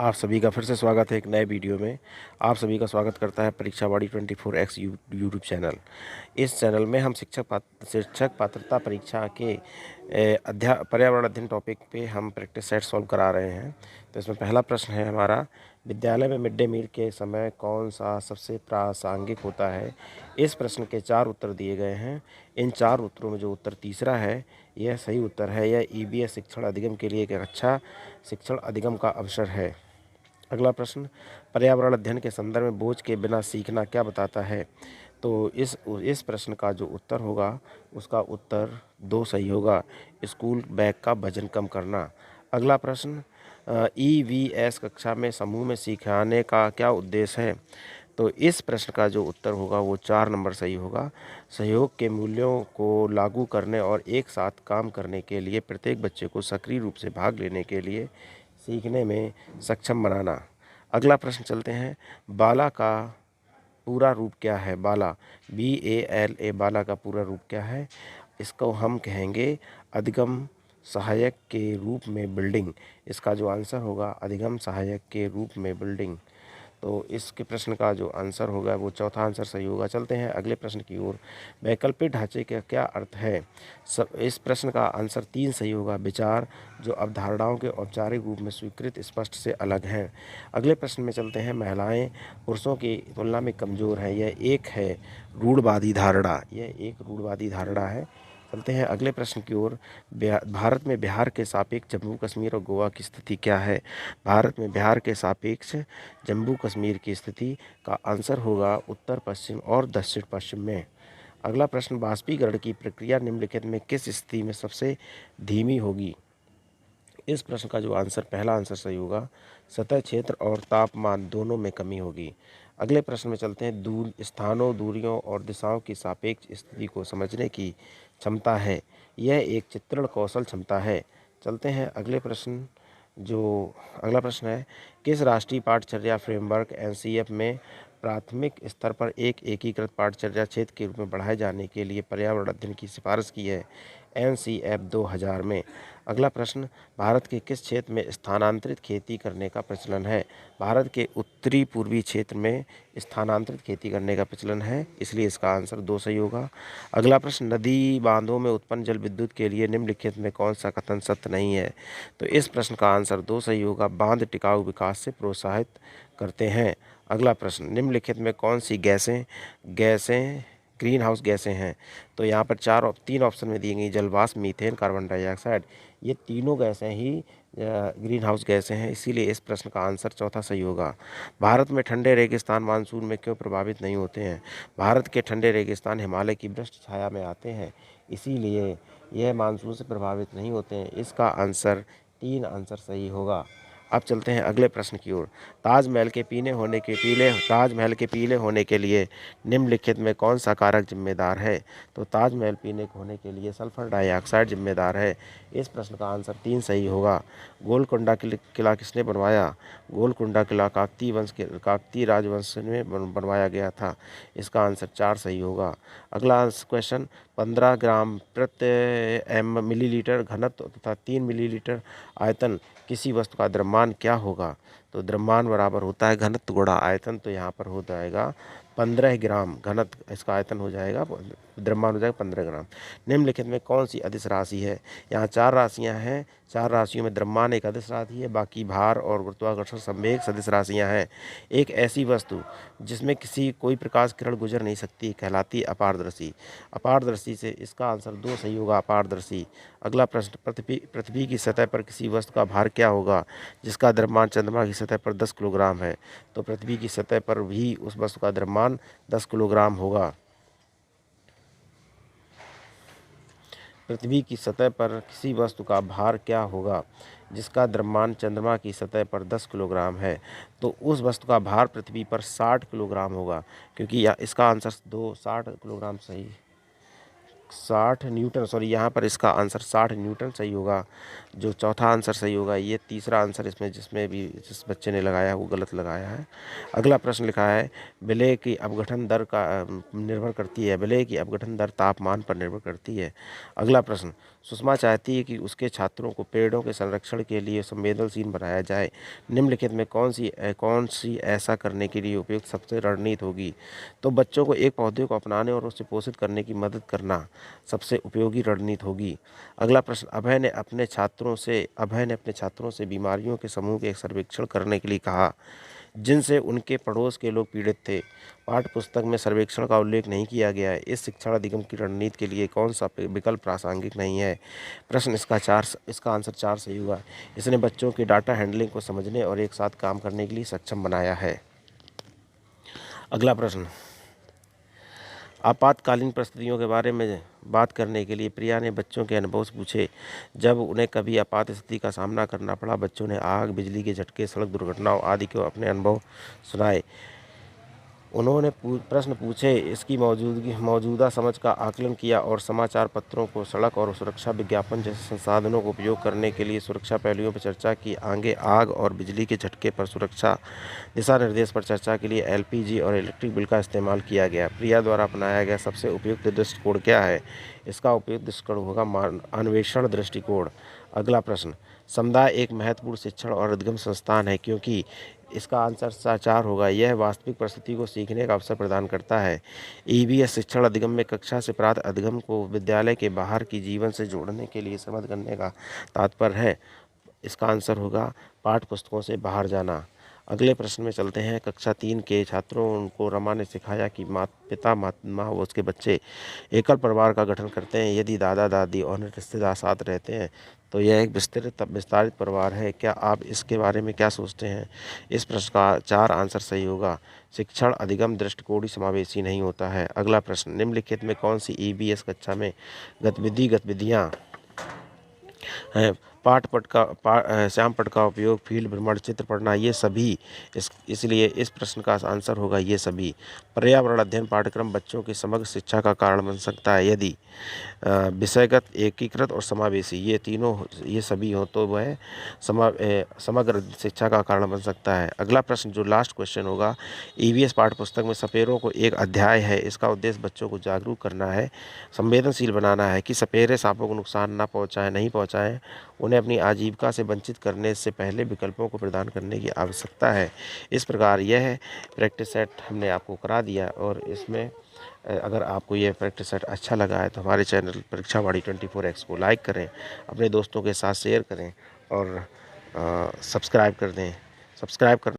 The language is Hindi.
आप सभी का फिर से स्वागत है एक नए वीडियो में। आप सभी का स्वागत करता है परीक्षावाड़ी 24x यूट्यूब चैनल। इस चैनल में हम शिक्षक पात्रता परीक्षा के पर्यावरण अध्ययन टॉपिक पे हम प्रैक्टिस सेट सॉल्व करा रहे हैं। तो इसमें पहला प्रश्न है हमारा, विद्यालय में मिड डे मील के समय कौन सा सबसे प्रासंगिक होता है। इस प्रश्न के 4 उत्तर दिए गए हैं। इन 4 उत्तरों में जो उत्तर तीसरा है यह सही उत्तर है। यह ईबीएस शिक्षण अधिगम के लिए एक अच्छा शिक्षण अधिगम का अवसर है। अगला प्रश्न, पर्यावरण अध्ययन के संदर्भ में बोझ के बिना सीखना क्या बताता है। तो इस प्रश्न का जो उत्तर होगा उसका उत्तर 2 सही होगा, स्कूल बैग का वजन कम करना। अगला प्रश्न, ईवीएस कक्षा में समूह में सिखाने का क्या उद्देश्य है। तो इस प्रश्न का जो उत्तर होगा वो 4 नंबर सही होगा, सहयोग के मूल्यों को लागू करने और एक साथ काम करने के लिए प्रत्येक बच्चे को सक्रिय रूप से भाग लेने के लिए सीखने में सक्षम बनाना। अगला प्रश्न चलते हैं, बाला का पूरा रूप क्या है। बाला BALA बाला का पूरा रूप क्या है। इसको हम कहेंगे अधिगम सहायक के रूप में बिल्डिंग। इसका जो आंसर होगा अधिगम सहायक के रूप में बिल्डिंग। तो इसके प्रश्न का जो आंसर होगा वो चौथा आंसर सही होगा। चलते हैं अगले प्रश्न की ओर, वैकल्पिक ढांचे का क्या अर्थ है। इस प्रश्न का आंसर 3 सही होगा, विचार जो अवधारणाओं के औपचारिक रूप में स्वीकृत स्पष्ट से अलग हैं। अगले प्रश्न में चलते हैं, महिलाएं पुरुषों की तुलना में कमज़ोर हैं, यह एक है रूढ़वादी धारणा। यह एक रूढ़वादी धारणा है। चलते हैं अगले प्रश्न की ओर, भारत में बिहार के सापेक्ष जम्मू कश्मीर और गोवा की स्थिति क्या है। भारत में बिहार के सापेक्ष जम्मू कश्मीर की स्थिति का आंसर होगा उत्तर पश्चिम और दक्षिण पश्चिम में। अगला प्रश्न, बाष्पीकरण की प्रक्रिया निम्नलिखित में किस स्थिति में सबसे धीमी होगी। इस प्रश्न का जो आंसर पहला आंसर सही होगा, सतह क्षेत्र और तापमान दोनों में कमी होगी। अगले प्रश्न में चलते हैं, स्थानों, दूरियों और दिशाओं की सापेक्ष स्थिति को समझने की क्षमता है, यह एक चित्रण कौशल क्षमता है। चलते हैं अगले प्रश्न। अगला प्रश्न है, किस राष्ट्रीय पाठचर्या फ्रेमवर्क NCF में प्राथमिक स्तर पर एक एकीकृत पाठचर्या क्षेत्र के रूप में बढ़ाए जाने के लिए पर्यावरण अध्ययन की सिफारिश की है। NCF 2000 में। अगला प्रश्न, भारत के किस क्षेत्र में स्थानांतरित खेती करने का प्रचलन है। भारत के उत्तरी पूर्वी क्षेत्र में स्थानांतरित खेती करने का प्रचलन है, इसलिए इसका आंसर 2 सही होगा। अगला प्रश्न, नदी बांधों में उत्पन्न जल विद्युत के लिए निम्नलिखित में कौन सा कथन सत्य नहीं है। तो इस प्रश्न का आंसर 2 सही होगा, बांध टिकाऊ विकास से प्रोत्साहित करते हैं। अगला प्रश्न, निम्नलिखित में कौन सी गैसें ग्रीन हाउस गैसें हैं। तो यहाँ पर 3 ऑप्शन में दी गई, जलवाष्प, मीथेन, कार्बन डाइऑक्साइड। ये तीनों गैसें ही ग्रीन हाउस गैसें हैं, इसीलिए इस प्रश्न का आंसर चौथा सही होगा। भारत में ठंडे रेगिस्तान मानसून में क्यों प्रभावित नहीं होते हैं। भारत के ठंडे रेगिस्तान हिमालय की वृष्ट छाया में आते हैं, इसीलिए यह मानसून से प्रभावित नहीं होते हैं। इसका आंसर 3 आंसर सही होगा। अब चलते हैं अगले प्रश्न की ओर, ताजमहल के पीले होने के लिए निम्नलिखित में कौन सा कारक जिम्मेदार है। तो ताजमहल पीले होने के लिए सल्फर डाइऑक्साइड जिम्मेदार है। इस प्रश्न का आंसर 3 सही होगा। गोलकुंडा किला किसने बनवाया। गोलकुंडा किला काकतीय राजवंश में बनवाया गया था, इसका आंसर 4 सही होगा। अगला क्वेश्चन, 15 ग्राम प्रति मिलीलीटर घनत्व तथा 3 मिलीलीटर आयतन किसी वस्तु का द्रव्यमान क्या होगा। तो द्रव्यमान बराबर होता है घनत्व गुणा आयतन, तो यहाँ पर हो जाएगा 15 ग्राम घनत्व, इसका आयतन हो जाएगा, द्रव्यमान हो जाएगा 15 ग्राम। निम्नलिखित में कौन सी अदिश राशि है। यहाँ 4 राशियाँ हैं, 4 राशियों में द्रव्यमान एक अदिश राशि है, बाकी भार और गुरुत्वाकर्षण संवेग सदिश राशियाँ हैं। एक ऐसी वस्तु जिसमें कोई प्रकाश किरण गुजर नहीं सकती कहलाती है अपारदर्शी। अपारदर्शी से इसका आंसर 2 सही होगा, अपारदर्शी। अगला प्रश्न, पृथ्वी की सतह पर किसी वस्तु का भार क्या होगा जिसका द्रव्यमान चंद्रमा की सतह पर 10 किलोग्राम है। तो पृथ्वी की सतह पर भी उस वस्तु का द्रव्यमान 10 किलोग्राम होगा। पृथ्वी की सतह पर किसी वस्तु का भार क्या होगा जिसका द्रव्यमान चंद्रमा की सतह पर 10 किलोग्राम है। तो उस वस्तु का भार पृथ्वी पर 60 किलोग्राम होगा, क्योंकि इसका आंसर 60 किलोग्राम सही, 60 न्यूटन, सॉरी यहाँ पर इसका आंसर 60 न्यूटन सही होगा। जो चौथा आंसर सही होगा, ये तीसरा आंसर इसमें जिस बच्चे ने लगाया वो गलत लगाया है। अगला प्रश्न लिखा है, विलय की अपघटन दर का निर्भर करती है। विलय की अपघटन दर तापमान पर निर्भर करती है। अगला प्रश्न, सुषमा चाहती है कि उसके छात्रों को पेड़ों के संरक्षण के लिए संवेदनशील बनाया जाए। निम्नलिखित में कौन सी ऐसा करने के लिए उपयुक्त सबसे रणनीति होगी? तो बच्चों को एक पौधे को अपनाने और उसे पोषित करने की मदद करना सबसे उपयोगी रणनीति होगी। अगला प्रश्न, अभय ने अपने छात्रों से बीमारियों के समूह के एक सर्वेक्षण करने के लिए कहा जिनसे उनके पड़ोस के लोग पीड़ित थे। पाठ्य पुस्तक में सर्वेक्षण का उल्लेख नहीं किया गया है। इस शिक्षण अधिगम की रणनीति के लिए कौन सा विकल्प प्रासंगिक नहीं है? प्रश्न इसका आंसर 4 सही होगा। इसने बच्चों की डाटा हैंडलिंग को समझने और एक साथ काम करने के लिए सक्षम बनाया है। अगला प्रश्न, आपातकालीन परिस्थितियों के बारे में बात करने के लिए प्रिया ने बच्चों के अनुभव से पूछे। जब उन्हें कभी आपात स्थिति का सामना करना पड़ा, बच्चों ने आग, बिजली के झटके, सड़क दुर्घटनाओं आदि के अपने अनुभव सुनाए। उन्होंने प्रश्न पूछे, इसकी मौजूदा समझ का आकलन किया और समाचार पत्रों को सड़क और सुरक्षा विज्ञापन जैसे संसाधनों का उपयोग करने के लिए सुरक्षा पहलुओं पर चर्चा की। आगे आग और बिजली के झटके पर सुरक्षा दिशा निर्देश पर चर्चा के लिए एलपीजी और इलेक्ट्रिक बिल का इस्तेमाल किया गया। प्रिया द्वारा अपनाया गया सबसे उपयुक्त दृष्टिकोण क्या है? इसका उपयुक्त दृष्टिकोण होगा अन्वेषण दृष्टिकोण। अगला प्रश्न, समुदाय एक महत्वपूर्ण शिक्षण और अधिगम संस्थान है क्योंकि इसका आंसर 4 होगा। यह वास्तविक परिस्थिति को सीखने का अवसर प्रदान करता है। ईवीएस शिक्षण अधिगम में कक्षा से प्राप्त अधिगम को विद्यालय के बाहर की जीवन से जोड़ने के लिए समझ करने का तात्पर्य है। इसका आंसर होगा पाठ्य पुस्तकों से बाहर जाना। अगले प्रश्न में चलते हैं। कक्षा 3 के छात्रों को रमा ने सिखाया कि पिता माँ व उसके बच्चे एकल परिवार का गठन करते हैं। यदि दादा दादी और रिश्तेदार साथ रहते हैं तो यह एक विस्तारित परिवार है। क्या आप इसके बारे में क्या सोचते हैं? इस प्रश्न का 4 आंसर सही होगा। शिक्षण अधिगम दृष्टिकोण समावेशी नहीं होता है। अगला प्रश्न, निम्नलिखित में कौन सी ईवीएस कक्षा में गतिविधियाँ हैं? श्याम पट्ट का उपयोग, फील्ड भ्रमण, चित्र पढ़ना, ये सभी। इसलिए इस प्रश्न का आंसर होगा ये सभी। पर्यावरण अध्ययन पाठ्यक्रम बच्चों की समग्र शिक्षा का कारण बन सकता है यदि विषयगत, एकीकृत और समावेशी ये सभी हों तो वह समग्र शिक्षा का कारण बन सकता है। अगला प्रश्न जो लास्ट क्वेश्चन होगा, ईवीएस पाठ्य पुस्तक में सपेरों को एक अध्याय है। इसका उद्देश्य बच्चों को जागरूक करना है, संवेदनशील बनाना है कि सपेरे सांपों को नुकसान नहीं पहुँचाएं। उन्हें अपनी आजीविका से वंचित करने से पहले विकल्पों को प्रदान करने की आवश्यकता है। इस प्रकार यह प्रैक्टिस सेट हमने आपको करा दिया और इसमें अगर आपको यह प्रैक्टिस सेट अच्छा लगा है तो हमारे चैनल परीक्षावाड़ी 24x को लाइक करें, अपने दोस्तों के साथ शेयर करें और सब्सक्राइब कर दें। सब्सक्राइब कर